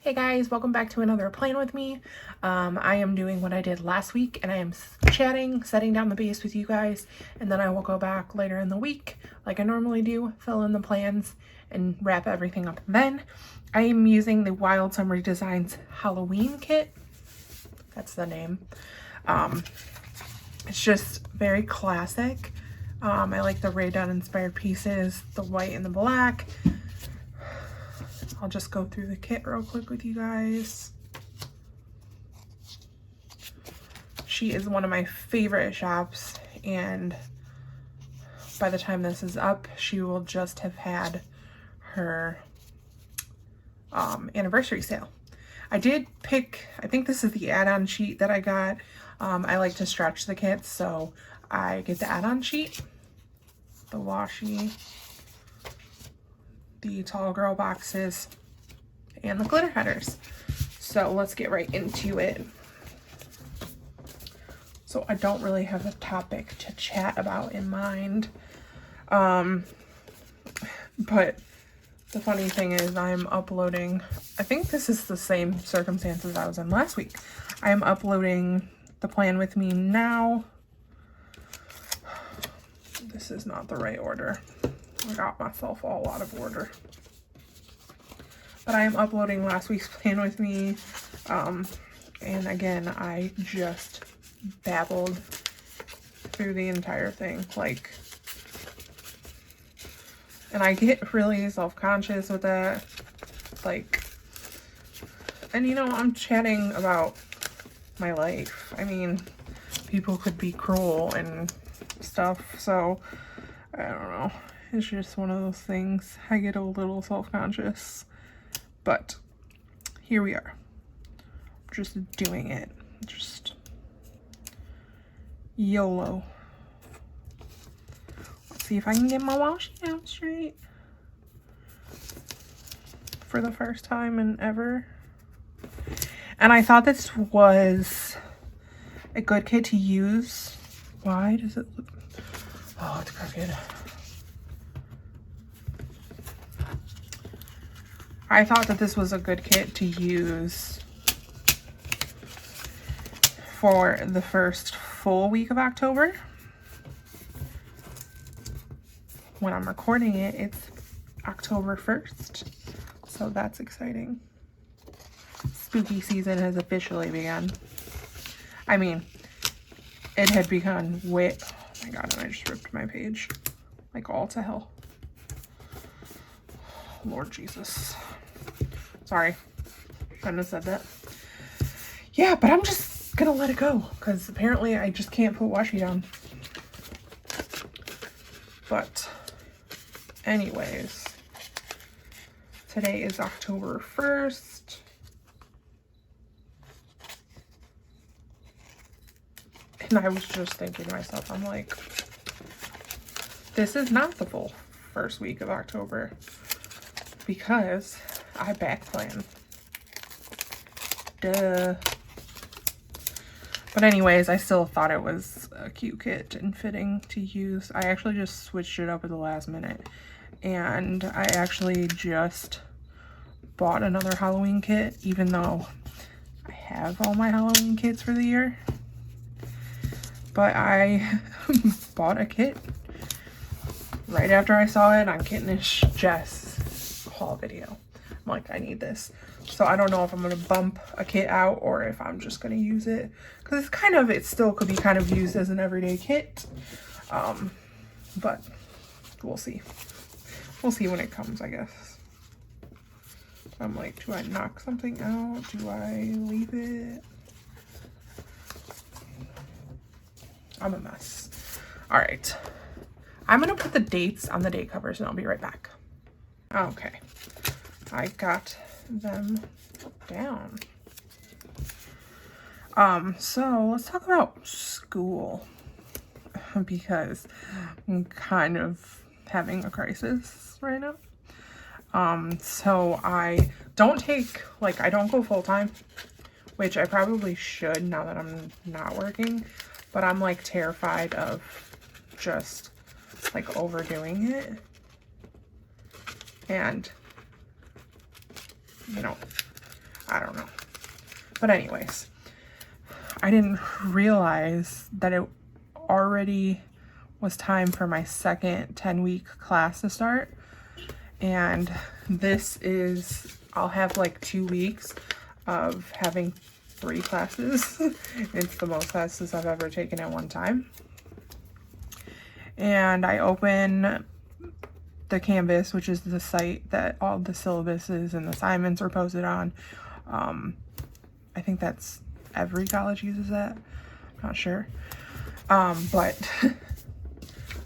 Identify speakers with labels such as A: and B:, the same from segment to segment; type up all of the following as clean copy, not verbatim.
A: Hey guys, welcome back to another plan with me. I am doing what I did last week and I am chatting, setting down the base with you guys, and then I will go back later in the week like I normally do, fill in the plans and wrap everything up. Then I am using the Wild Summer Designs Halloween kit. That's the name. It's just very classic. I like the Ray Dunn inspired pieces, the white and the black. I'll just go through the kit real quick with you guys. She is one of my favorite shops, and by the time this is up, she will just have had her anniversary sale. I did pick, I think this is the add-on sheet that I got. I like to stretch the kits, so I get the add-on sheet, the washi, the tall girl boxes, and the glitter headers. So let's get right into it. So I don't really have a topic to chat about in mind. But the funny thing is I'm uploading, I think this is the same circumstances I was in last week. I am uploading the plan with me now. This is not the right order. I got myself all out of order. But I am uploading last week's plan with me. And again, I just babbled through the entire thing. And I get really self-conscious with that. And you know, I'm chatting about my life. I mean, people could be cruel and stuff. So, I don't know. It's just one of those things. I get a little self-conscious. But here we are. Just doing it. Just YOLO. Let's see if I can get my washi down straight. For the first time in ever. And I thought this was a good kit to use. Why does it look... Oh, it's crooked. I thought that this was a good kit to use for the first full week of October. When I'm recording it, it's October 1st, so that's exciting. Spooky season has officially begun. I mean, it had begun way... Oh my god, and I just ripped my page. Like all to hell. Lord Jesus. Sorry. Shouldn't have said that. Yeah, but I'm just gonna let it go because apparently I just can't put washi down. But anyways, today is October 1st. And I was just thinking to myself, I'm like, this is not the full first week of October because I back plan. Duh. But anyways, I still thought it was a cute kit and fitting to use. I actually just switched it up at the last minute. And I actually just bought another Halloween kit, even though I have all my Halloween kits for the year. But I bought a kit right after I saw it on Kittenish Jess haul video. I'm like, I need this. So I don't know if I'm going to bump a kit out or if I'm just going to use it. Because it still could be kind of used as an everyday kit. But we'll see. We'll see when it comes, I guess. I'm like, do I knock something out? Do I leave it? I'm a mess. All right. I'm going to put the dates on the date covers and I'll be right back. Okay. I got them down. So let's talk about school because I'm kind of having a crisis right now. So I don't I don't go full-time, which I probably should now that I'm not working, but I'm like terrified of just like overdoing it. And you know, I don't know. But anyways, I didn't realize that it already was time for my second 10-week class to start. And this is, I'll have like 2 weeks of having 3 classes. It's the most classes I've ever taken at one time. And I open the Canvas, which is the site that all the syllabuses and assignments are posted on. I think that's every college uses that. I'm not sure. But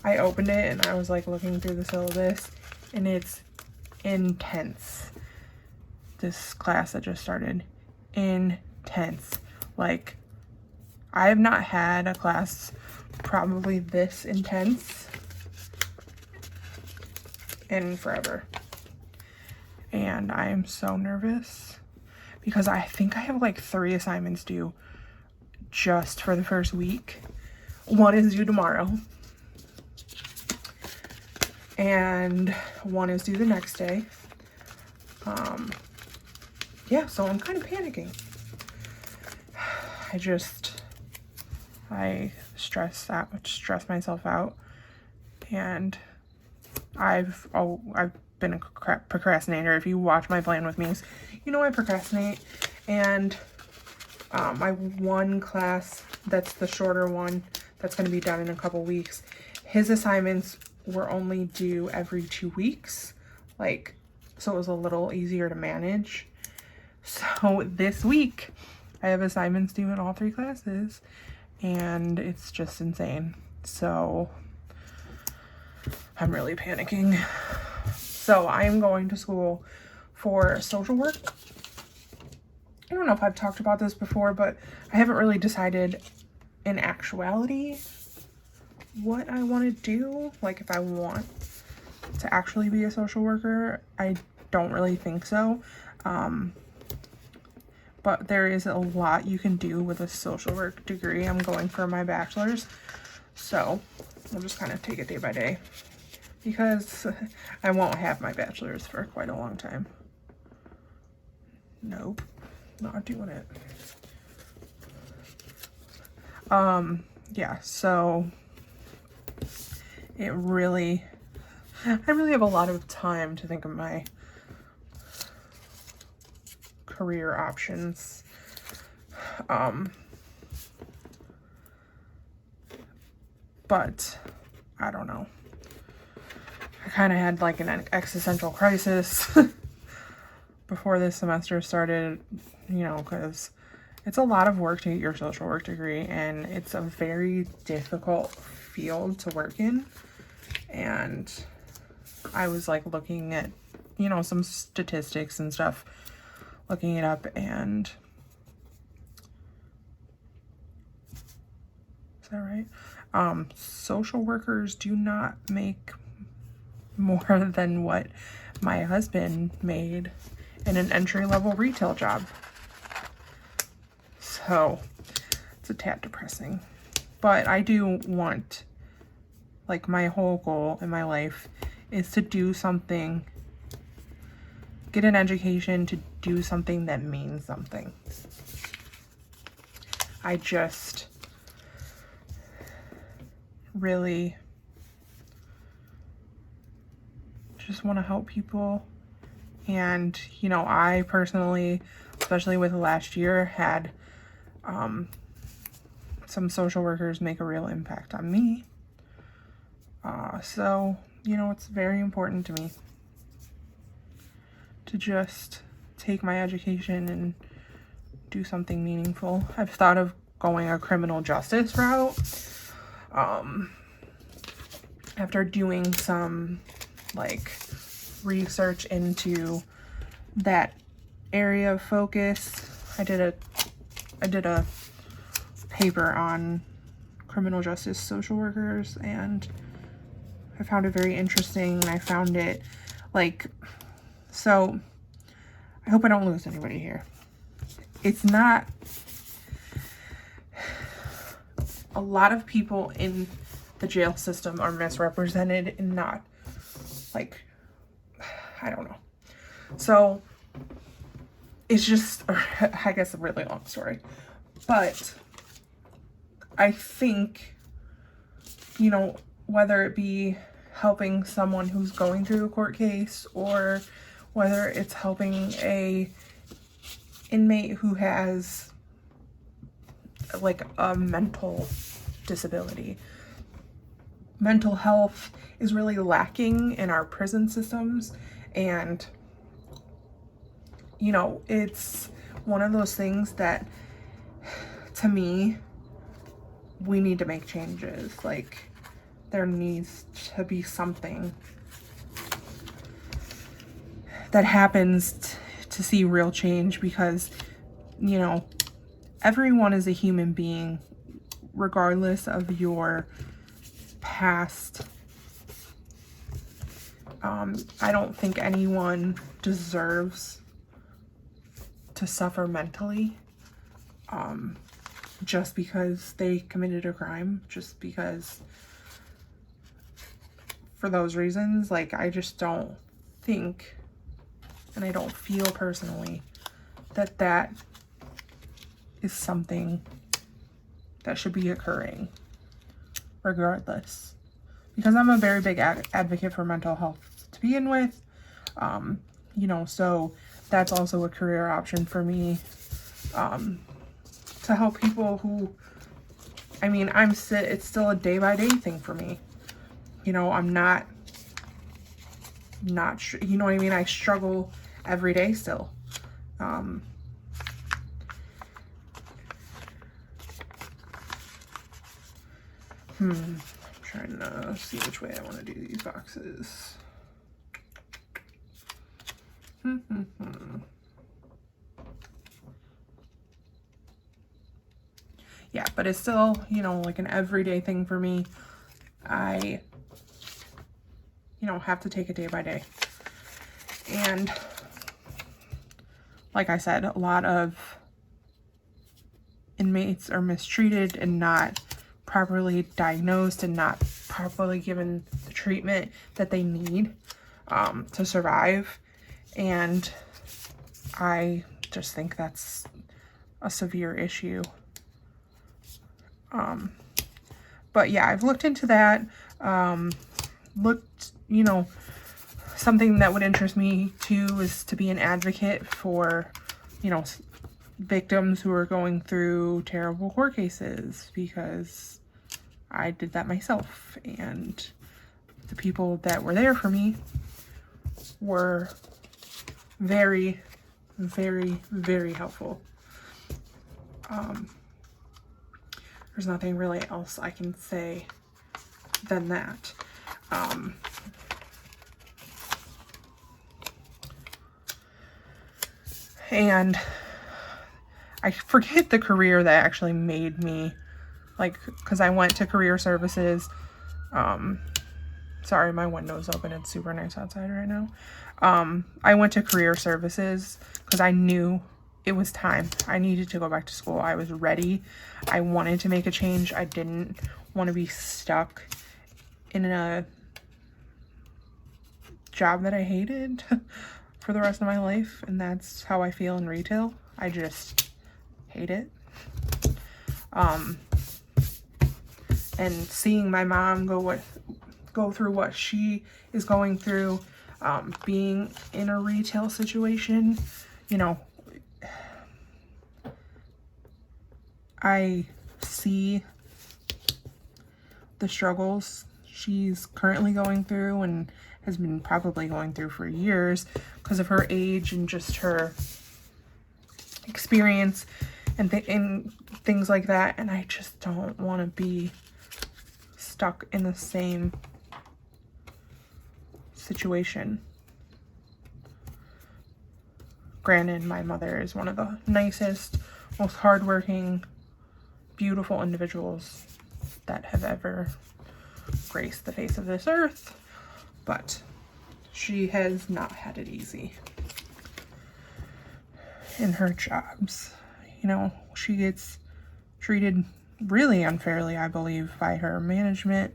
A: I opened it and I was like looking through the syllabus, and it's intense. This class that just started, intense. Like, I have not had a class probably this intense in forever. And I am so nervous because I think I have like 3 assignments due just for the first week. One is due tomorrow, and one is due the next day. Yeah, so I'm kind of panicking. I stress myself out, and I've been a procrastinator. If you watch my plan with me, you know I procrastinate. And my one class, that's the shorter one, that's going to be done in a couple weeks, his assignments were only due every 2 weeks, like, so it was a little easier to manage. So this week I have assignments due in all 3 classes, and it's just insane. So I'm really panicking. So I'm going to school for social work. I don't know if I've talked about this before, but I haven't really decided in actuality what I want to do. Like, if I want to actually be a social worker, I don't really think so. But there is a lot you can do with a social work degree. I'm going for my bachelor's, so we'll just kind of take it day by day, because I won't have my bachelor's for quite a long time. Nope, not doing it. Yeah, so I really have a lot of time to think of my career options. But I don't know. I kind of had like an existential crisis before this semester started, you know, because it's a lot of work to get your social work degree, and it's a very difficult field to work in. And I was like looking at, you know, some statistics and stuff, looking it up, and is that right? Social workers do not make more than what my husband made in an entry-level retail job. So it's a tad depressing. But I do want, like, my whole goal in my life is to do something, get an education to do something that means something. I just really just want to help people. And, you know, I personally, especially with last year, had some social workers make a real impact on me. So, you know, it's very important to me to just take my education and do something meaningful. I've thought of going a criminal justice route. After doing some like research into that area of focus, I did a paper on criminal justice social workers, and I found it very interesting. And I found it like, so I hope I don't lose anybody here. It's not, a lot of people in the jail system are misrepresented and not, like, I don't know. So it's just, I guess, a really long story. But I think, you know, whether it be helping someone who's going through a court case, or whether it's helping a inmate who has like a mental disability. Mental health is really lacking in our prison systems, and you know, it's one of those things that, to me, we need to make changes. Like, there needs to be something that happens to see real change, because, you know, everyone is a human being, regardless of your past. I don't think anyone deserves to suffer mentally just because they committed a crime, just because, for those reasons. Like, I just don't think, and I don't feel personally, that that is something that should be occurring regardless, because I'm a very big advocate for mental health to begin with. You know, so that's also a career option for me, to help people who, I mean, it's still a day-by-day thing for me. You know, I'm not you know what I mean? I struggle every day still. I'm trying to see which way I want to do these boxes. Yeah, but it's still, you know, like an everyday thing for me. I, you know, have to take it day by day. And like I said, a lot of inmates are mistreated and not properly diagnosed and not properly given the treatment that they need to survive. And I just think that's a severe issue. But yeah, I've looked into that. You know, something that would interest me too is to be an advocate for, you know, victims who are going through terrible court cases, because I did that myself, and the people that were there for me were very, very, very helpful. There's nothing really else I can say than that. And I forget the career that actually made me, like, because I went to career services. Sorry, my window's open. It's super nice outside right now. I went to career services because I knew it was time. I needed to go back to school. I was ready. I wanted to make a change. I didn't want to be stuck in a job that I hated for the rest of my life, and that's how I feel in retail. I just hate it. And seeing my mom go through what she is going through, being in a retail situation, you know, I see the struggles she's currently going through and has been probably going through for years because of her age and just her experience and things like that. And I just don't want to be stuck in the same situation. Granted, my mother is one of the nicest, most hardworking, beautiful individuals that have ever graced the face of this earth, but she has not had it easy in her jobs. You know, she gets treated really unfairly, I believe, by her management,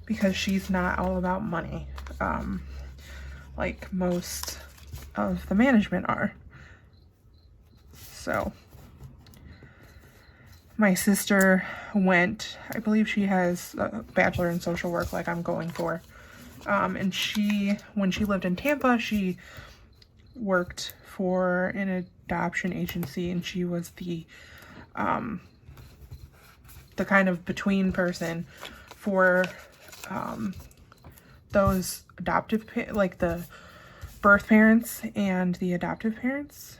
A: because she's not all about money. like most of the management are. So my sister went, I believe she has a bachelor in social work like I'm going for. And when she lived in Tampa, she worked for an adoption agency, and she was the kind of between person for those adoptive, like the birth parents and the adoptive parents.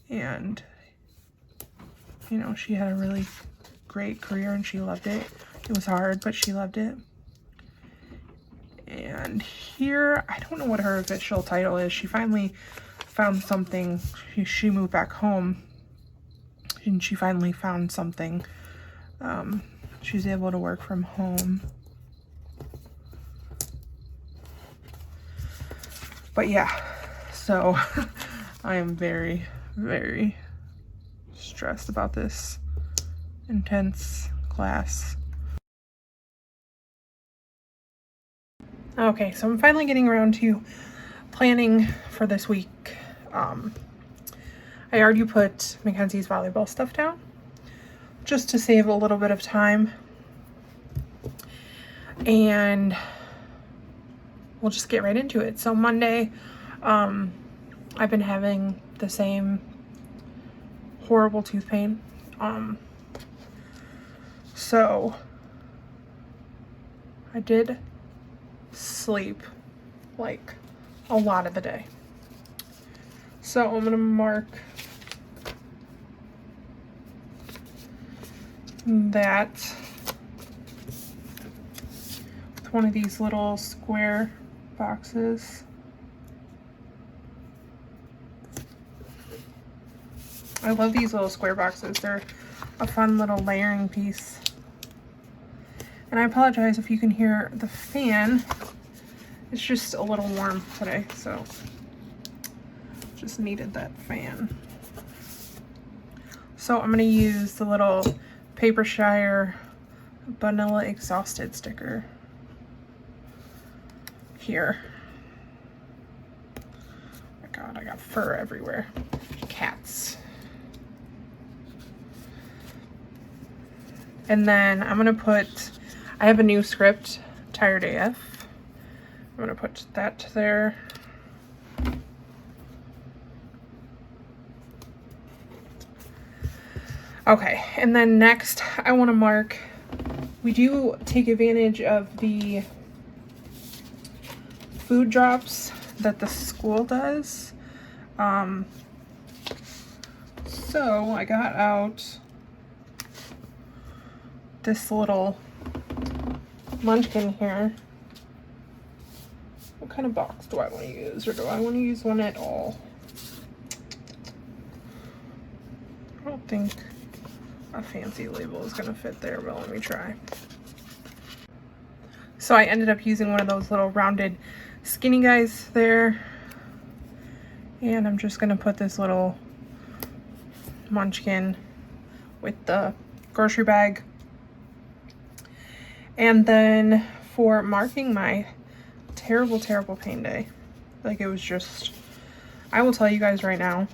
A: And, you know, she had a really great career and she loved it. It was hard, but she loved it. And here, I don't know what her official title is. She finally found something. She moved back home and she finally found something. She's able to work from home. But yeah, so I am very, very stressed about this intense class. Okay, so I'm finally getting around to planning for this week. I already put Mackenzie's volleyball stuff down just to save a little bit of time. And we'll just get right into it. So Monday, I've been having the same horrible tooth pain. So I did sleep like a lot of the day. So I'm gonna mark that with one of these little square boxes. I love these little square boxes. They're a fun little layering piece. And I apologize if you can hear the fan. It's just a little warm today, so just needed that fan. So I'm gonna use the little Paper Shire Vanilla Exhausted sticker here. Oh my God, I got fur everywhere. Cats. And then I'm gonna put, I have a new script, Tired AF. I'm gonna put that there. Okay, and then next I wanna mark, we do take advantage of the food drops that the school does. So I got out this little munchkin here. What kind of box do I want to use, or do I want to use one at all? I don't think a fancy label is going to fit there, but let me try. So I ended up using one of those little rounded skinny guys there. And I'm just going to put this little munchkin with the grocery bag. And then for marking my terrible, terrible pain day, like it was just, I will tell you guys right now,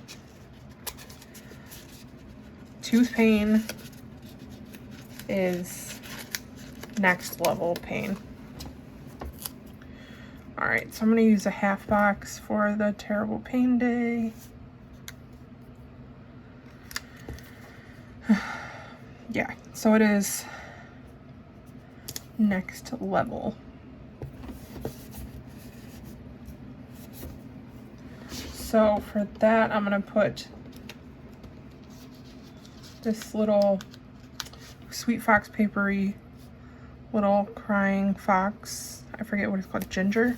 A: tooth pain is next level pain. All right, so I'm gonna use a half box for the terrible pain day. Yeah, so it is next level. So for that, I'm gonna put this little Sweet Fox papery little crying fox. I forget what it's called, ginger.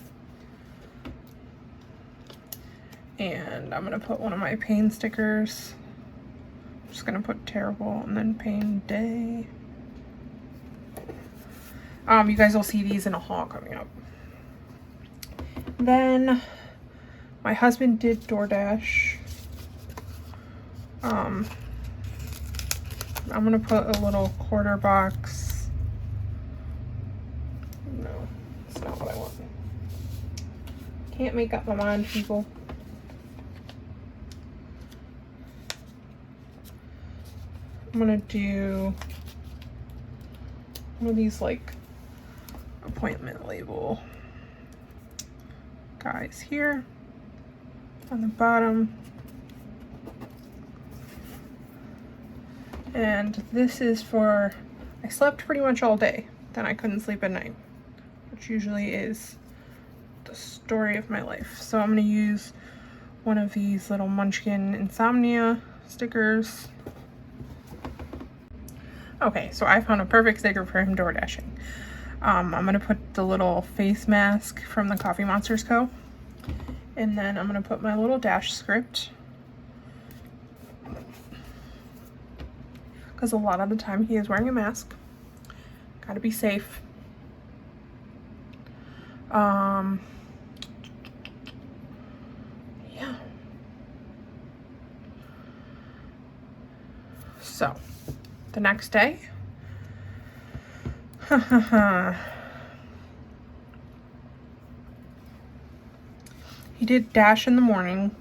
A: And I'm gonna put one of my pain stickers. I'm just gonna put terrible and then pain day. You guys will see these in a haul coming up. Then my husband did DoorDash. I'm gonna put a little quarter box. No, it's not what I want. Can't make up my mind, people. I'm gonna do one of these like appointment label guys here on the bottom. And this is for, I slept pretty much all day, then I couldn't sleep at night, which usually is the story of my life. So I'm gonna use one of these little Munchkin insomnia stickers. Okay, so I found a perfect sticker for him door dashing. I'm gonna put the little face mask from the Coffee Monsters Co. And then I'm gonna put my little dash script, because a lot of the time he is wearing a mask. Gotta be safe. Yeah. So, the next day, he did dash in the morning,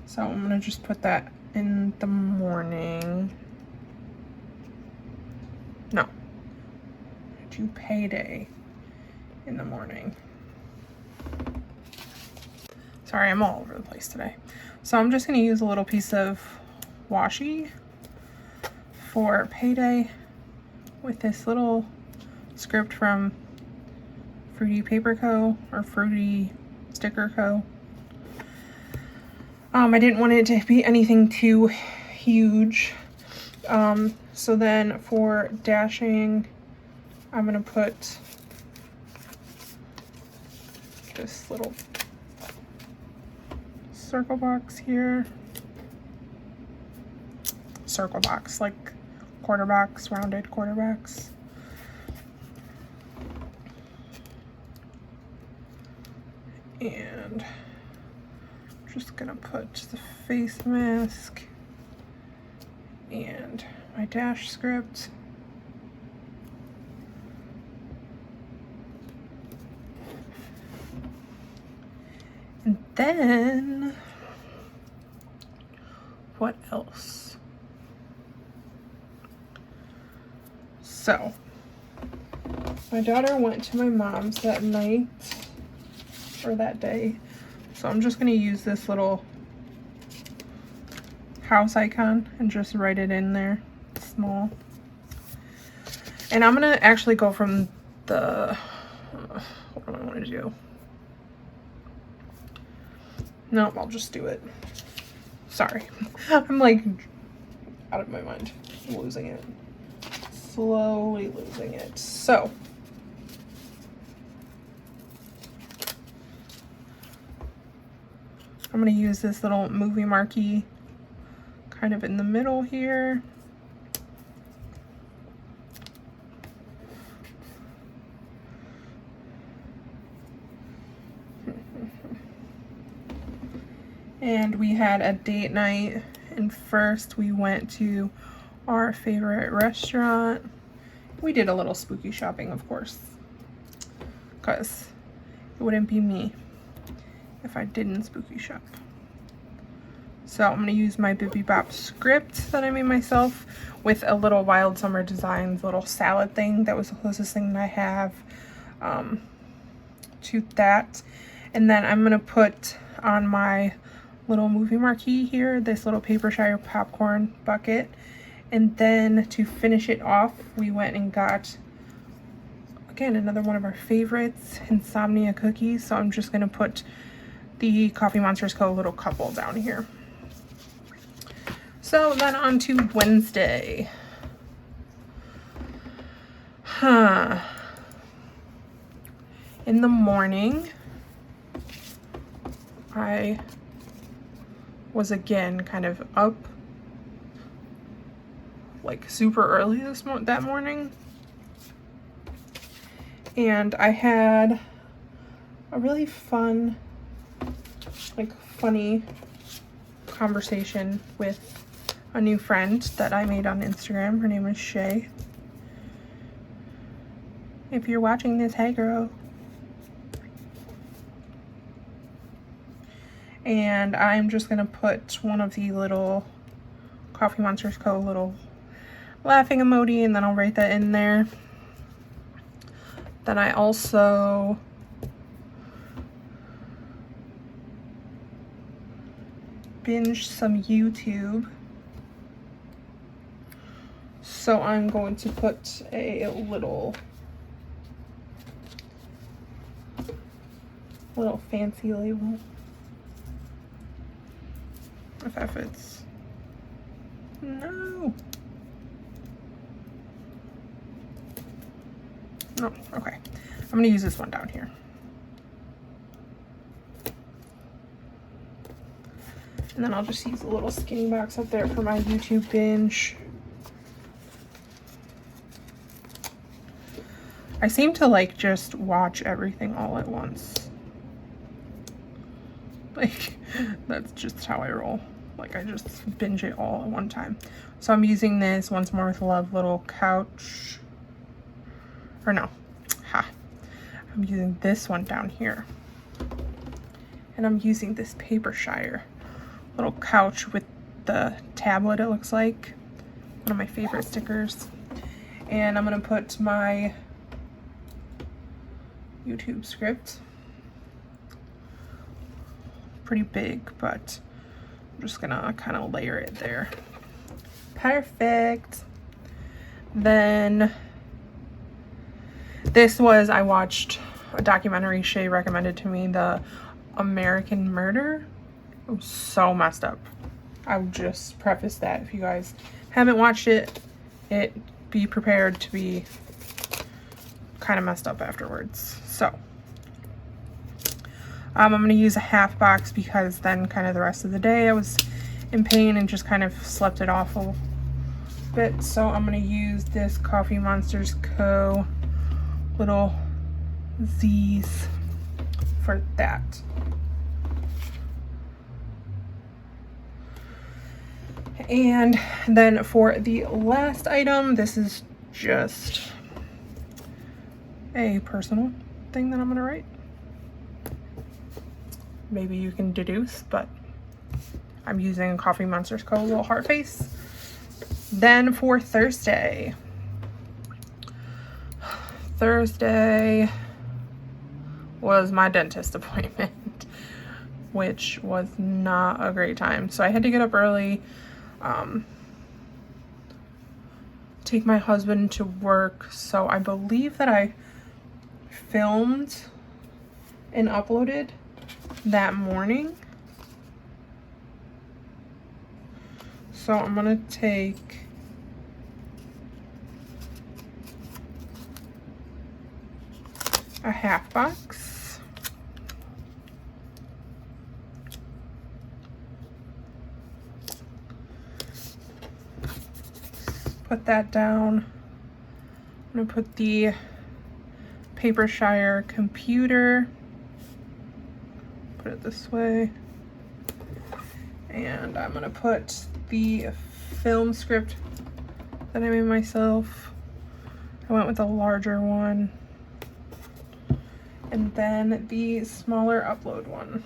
A: so I'm gonna just put that in the morning. No, do payday in the morning. Sorry, I'm all over the place today. So I'm just gonna use a little piece of washi for payday with this little script from Fruity Paper Co. or Fruity Sticker Co. I didn't want it to be anything too huge. So then for dashing, I'm gonna put this little circle box here. Circle box, like quarter box, rounded quarter box. And I'm just gonna put the face mask and my dash script. And then, what else? So, my daughter went to my mom's that night, or that day. So I'm just gonna use this little house icon and just write it in there, small. And I'm gonna actually go from the, what do I wanna do? No, I'll just do it. Sorry. I'm like out of my mind. I'm losing it. Slowly losing it. So, I'm going to use this little movie marquee kind of in the middle here. And we had a date night, and first we went to our favorite restaurant. We did a little spooky shopping, of course, because it wouldn't be me if I didn't spooky shop. So I'm gonna use my Bippy Bop script that I made myself with a little Wild Summer Designs little salad thing. That was the closest thing that I have to that. And then I'm gonna put on my little movie marquee here this little Paper Shire popcorn bucket. And then to finish it off, we went and got, again, another one of our favorites, Insomnia cookies. So I'm just gonna put the Coffee Monsters Co. little couple down here. So then on to Wednesday. In the morning, I was again kind of up like super early that morning, and I had a really fun, like funny conversation with a new friend that I made on Instagram. Her name is Shay. If you're watching this, hey girl. And I'm just gonna put one of the little Coffee Monsters Co. little laughing emoji, and then I'll write that in there. Then I also binge some YouTube. So I'm going to put a little fancy label. If that fits. No. No, okay. I'm gonna use this one down here. And then I'll just use a little skinny box up there for my YouTube binge. I seem to like just watch everything all at once. Like, that's just how I roll. Like, I just binge it all at one time. So I'm using this Once More with Love little couch. Or no. Ha. I'm using this one down here. And I'm using this Papershire little couch with the tablet, it looks like. One of my favorite stickers. And I'm going to put my YouTube script. Pretty big, but I'm just gonna kind of layer it there. Perfect. Then this was, I watched a documentary Shay recommended to me, the American Murder. It was so messed up. I would just preface that if you guys haven't watched it, be prepared to be kind of messed up afterwards. So I'm going to use a half box because then kind of the rest of the day I was in pain and just kind of slept it off a bit. So I'm going to use this Coffee Monsters Co. little Z's for that. And then for the last item, this is just a personal thing that I'm going to write. Maybe you can deduce, but I'm using a Coffee Monsters Co. little heart face. Then for Thursday was my dentist appointment, which was not a great time. So I had to get up early, take my husband to work. So I believe that I filmed and uploaded that morning. So I'm gonna take a half box, put that down. I'm gonna put the Papershire computer, put it this way, and I'm gonna put the film script that I made myself. I went with a larger one, and then the smaller upload one.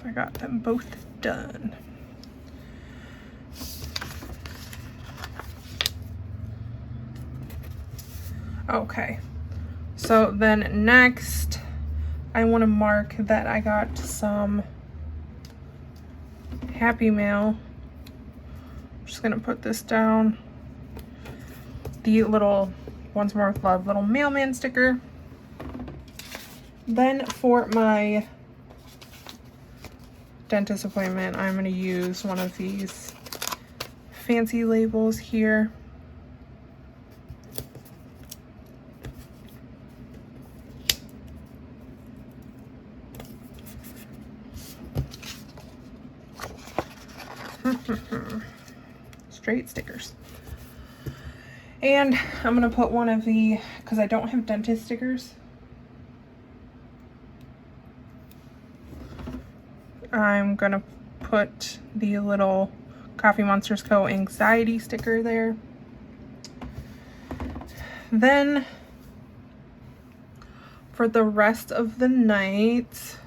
A: So I got them both done. Okay, so then next I want to mark that I got some Happy Mail. I'm just gonna put this down. The little Once More with Love little mailman sticker. Then for my dentist appointment, I'm gonna use one of these fancy labels here. Straight stickers. And I'm gonna put one of the, because I don't have dentist stickers, I'm gonna put the little Coffee Monsters Co. anxiety sticker there. Then For the rest of the night,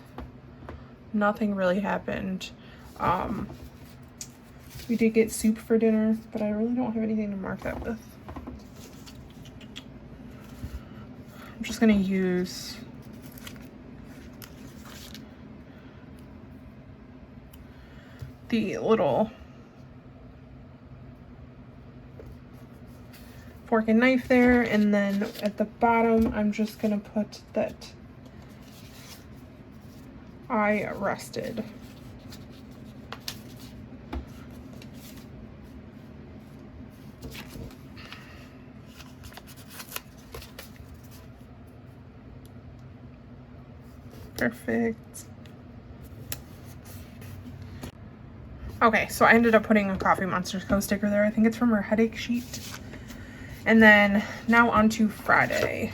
A: nothing really happened. We did get soup for dinner, but I really don't have anything to mark that with. I'm just gonna use the little fork and knife there, and then at the bottom I'm just gonna put that I rested. Perfect. Okay, so I ended up putting a Coffee Monsters Co. sticker there. I think it's from her headache sheet. And then now on to Friday.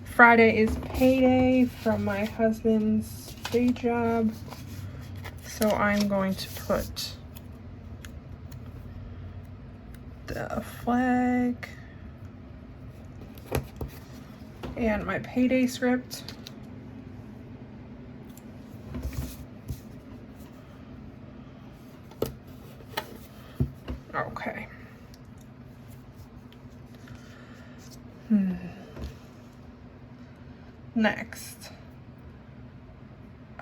A: Friday is payday from my husband's day job. So I'm going to put the flag and my payday script. Okay. Next,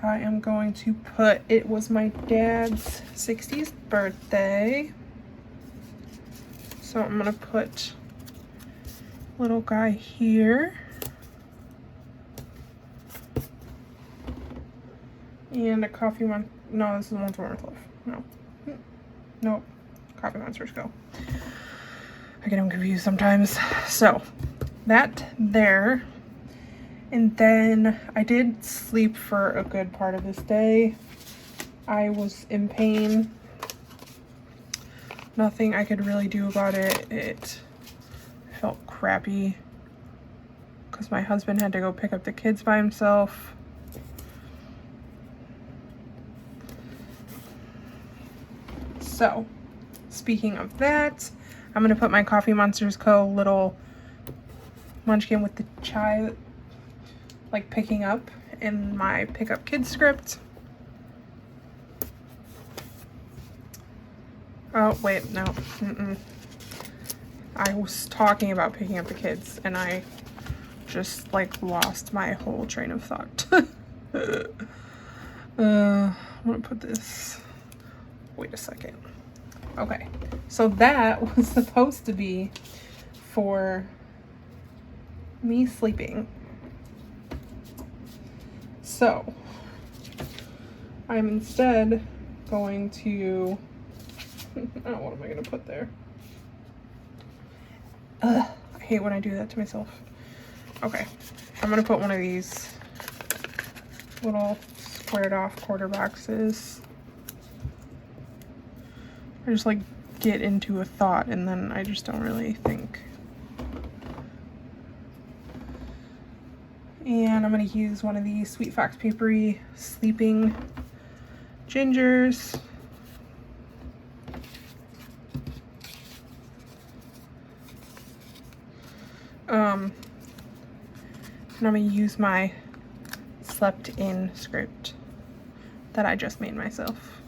A: I am going to put, it was my dad's 60th birthday. So I'm gonna put little guy here. And a Coffee Monster, no, this is one for North. No. Nope. Coffee Monsters Co. I get them confused sometimes. So that there. And then I did sleep for a good part of this day. I was in pain. Nothing I could really do about it. It felt crappy because my husband had to go pick up the kids by himself. So, speaking of that, I'm gonna put my Coffee Monsters Co. little munchkin with the chai, like picking up, in my pick up kids script. Oh, wait, no. I was talking about picking up the kids and I just like lost my whole train of thought. I'm gonna put this, wait a second. Okay, so that was supposed to be for me sleeping. So I'm instead going to, oh, what am I gonna put there? Ugh, I hate when I do that to myself. Okay, I'm gonna put one of these little squared off quarter boxes. I just like get into a thought and then I just don't really think. And I'm gonna use one of these Sweet Fox Papery Sleeping Gingers. And I'm gonna use my slept in script that I just made myself.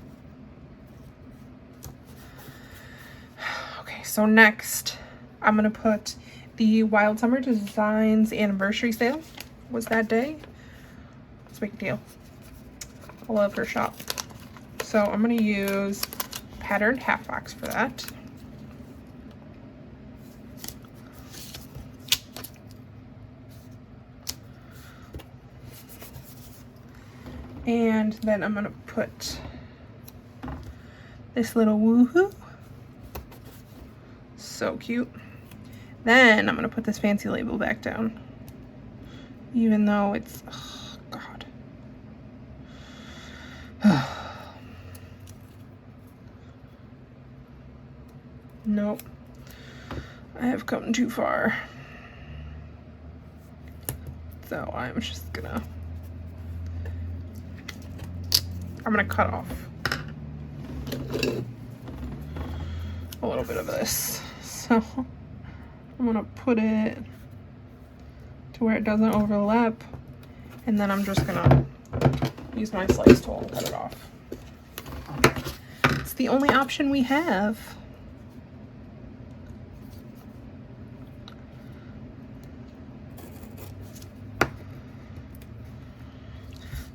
A: Okay, so next I'm gonna put the Wild Summer Designs anniversary sale was that day. It's a big deal. I love her shop. So I'm gonna use patterned half box for that. And then I'm gonna put this little woohoo. So cute. Then I'm gonna put this fancy label back down. Even though it's, oh God. Nope. I have come too far. So I'm just gonna, I'm gonna cut off a little bit of this. So I'm gonna put it to where it doesn't overlap. And then I'm just gonna use my slice tool and cut it off. It's the only option we have.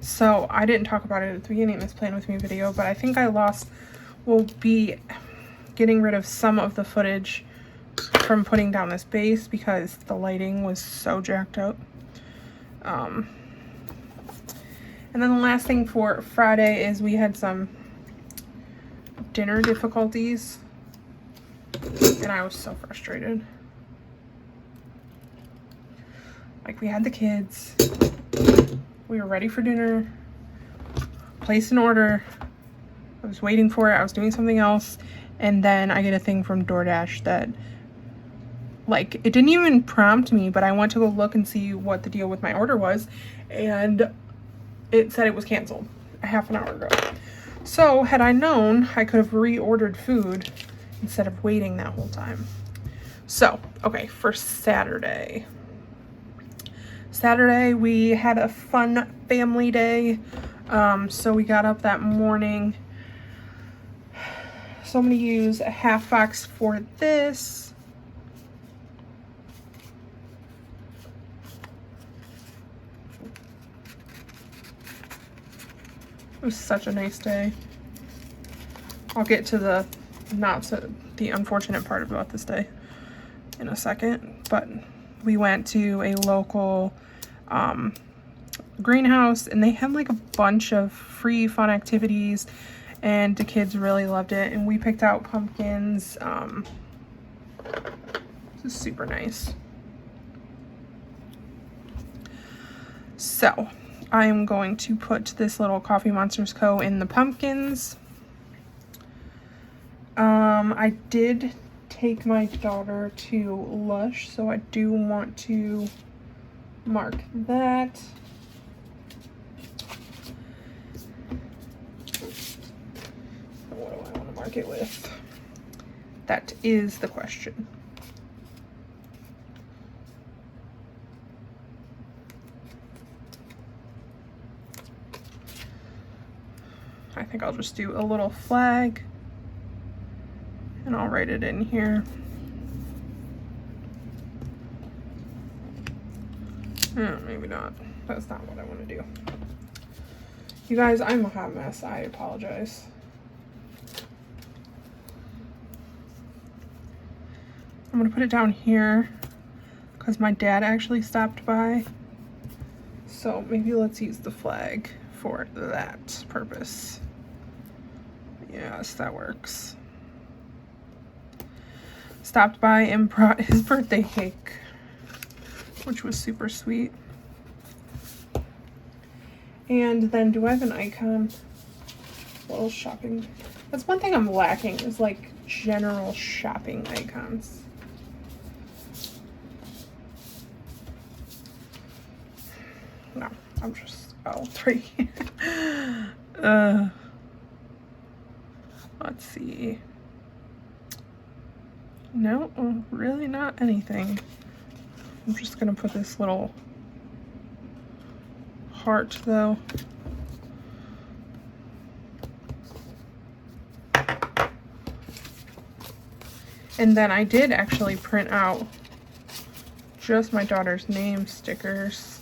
A: So I didn't talk about it at the beginning of this Plan With Me video, but I think we'll be getting rid of some of the footage from putting down this base because the lighting was so jacked up. And then the last thing for Friday is we had some dinner difficulties and I was so frustrated. Like, we had the kids, we were ready for dinner, placed an order, I was waiting for it, I was doing something else, and then I get a thing from DoorDash that, like, it didn't even prompt me, but I went to go look and see what the deal with my order was, and it said it was canceled a half an hour ago. So had I known, I could have reordered food instead of waiting that whole time. So, okay, for Saturday. Saturday we had a fun family day. So we got up that morning. So I'm gonna use a half box for this. It was such a nice day. I'll get to the unfortunate part about this day in a second, but we went to a local greenhouse and they had like a bunch of free fun activities and the kids really loved it, and we picked out pumpkins. This is super nice. So I'm going to put this little Coffee Monsters Co. in the pumpkins. I did take my daughter to Lush, so I do want to mark that. What do I want to mark it with? That is the question. I think I'll just do a little flag and I'll write it in here. Maybe not. That's not what I want to do. You guys, I'm a hot mess. I apologize. I'm going to put it down here because my dad actually stopped by. So maybe let's use the flag for that purpose. Yes, that works. Stopped by and brought his birthday cake, which was super sweet. And then do I have an icon? Little shopping. That's one thing I'm lacking, is like general shopping icons. No, I'm just, oh, it's right here. Let's see. No, really not anything. I'm just gonna put this little heart though. And then I did actually print out just my daughter's name stickers.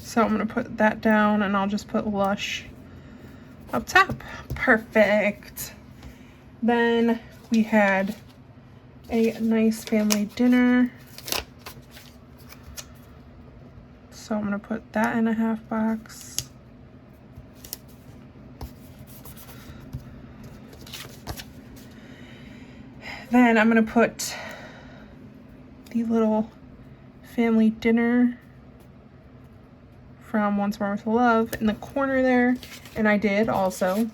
A: So I'm gonna put that down and I'll just put Lush up top. Perfect. Then we had a nice family dinner. So I'm gonna put that in a half box. Then I'm gonna put the little family dinner from Once More with Love in the corner there. And I did also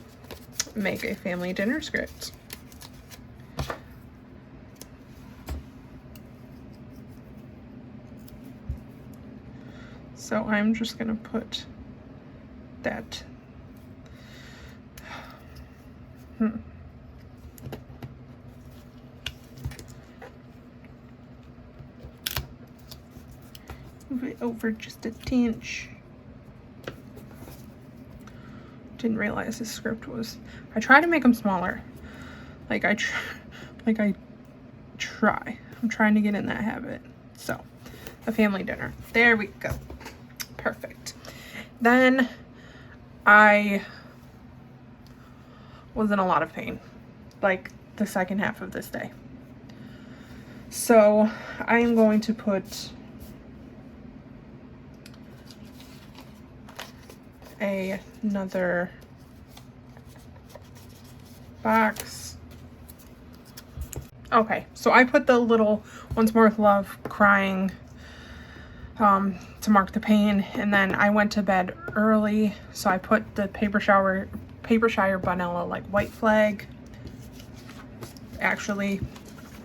A: make a family dinner script. So I'm just gonna put that. over just a tinge. Didn't realize this script was, I try to make them smaller. Like I try. I'm trying to get in that habit. So, a family dinner. There we go. Perfect. Then I was in a lot of pain, like the second half of this day. So I am going to put another box. Okay, so I put the little Once More with Love crying to mark the pain, and then I went to bed early, so I put the Paper Shire Vanilla like white flag. Actually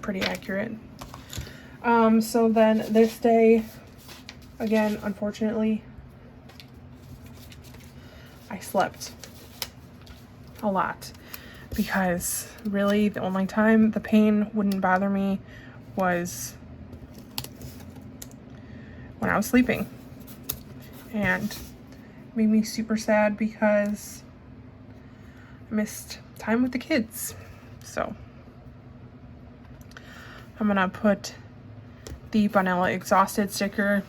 A: pretty accurate. So then this day, again, unfortunately, I slept a lot, because really the only time the pain wouldn't bother me was when I was sleeping, and it made me super sad because I missed time with the kids. So I'm gonna put the Vanilla Exhausted sticker,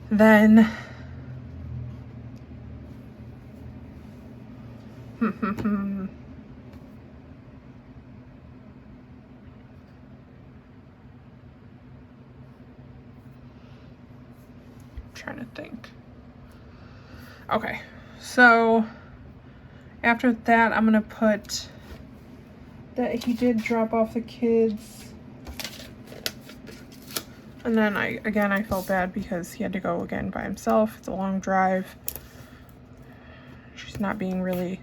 A: then trying to think. Okay, so after that, I'm gonna put that he did drop off the kids, and then I felt bad because he had to go again by himself. It's a long drive. She's not being really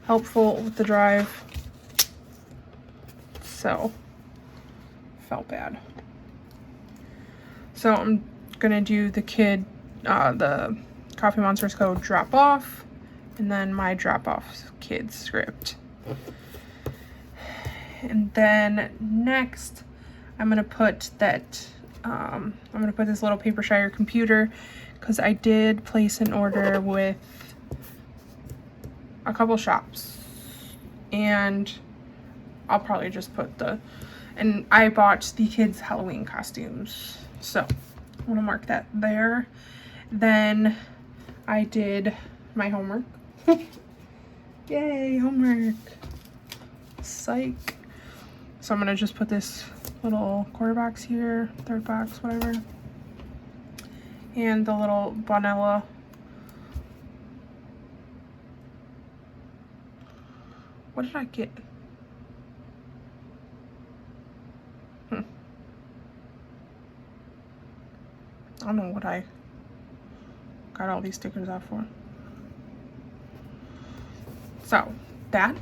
A: helpful with the drive, so felt bad. So I'm gonna do the Coffee Monsters Co. drop off, and then my drop off kids script. And then next, I'm gonna put that I'm gonna put this little Paper Shire computer, because I did place an order with a couple shops, and I'll probably just put and I bought the kids' Halloween costumes, so I'm gonna mark that there. Then I did my homework. Yay, homework. Psych. So I'm gonna just put this little quarter box here, third box, whatever, and the little vanilla. What did I get? I don't know what I got all these stickers out for. So that,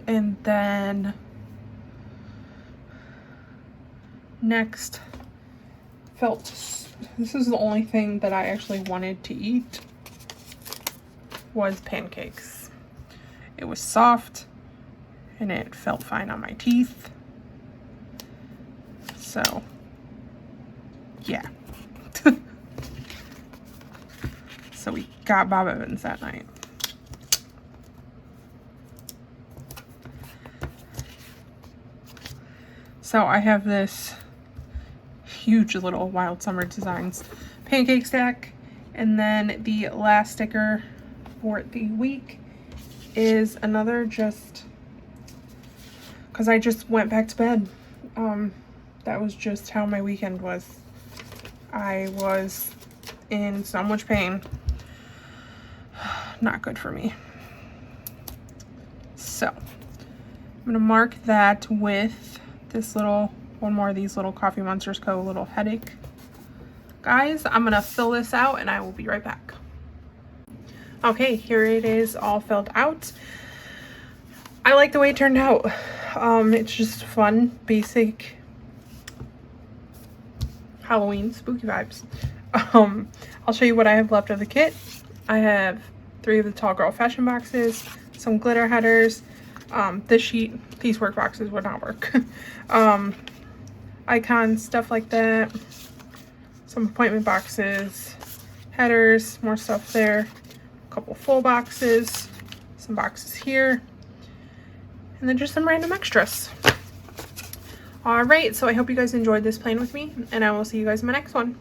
A: and then next, this is the only thing that I actually wanted to eat, was pancakes. It was soft and it felt fine on my teeth. So yeah. So we got Bob Evans that night. So I have this huge little Wild Summer Designs pancake stack, and then the last sticker for the week is another, just because I just went back to bed. That was just how my weekend was. I was in so much pain. Not good for me. So I'm gonna mark that with this little, one more of these little Coffee Monsters Co. little headache. Guys, I'm gonna fill this out and I will be right back. Okay, here it is all filled out. I like the way it turned out. It's just fun, basic Halloween spooky vibes. I'll show you what I have left of the kit. I have 3 of the Tall Girl fashion boxes, some glitter headers, this sheet, these work boxes would not work. icons, stuff like that. Some appointment boxes, headers, more stuff there. A couple full boxes, some boxes here, and then just some random extras. All right, so I hope you guys enjoyed this plan with me, and I will see you guys in my next one.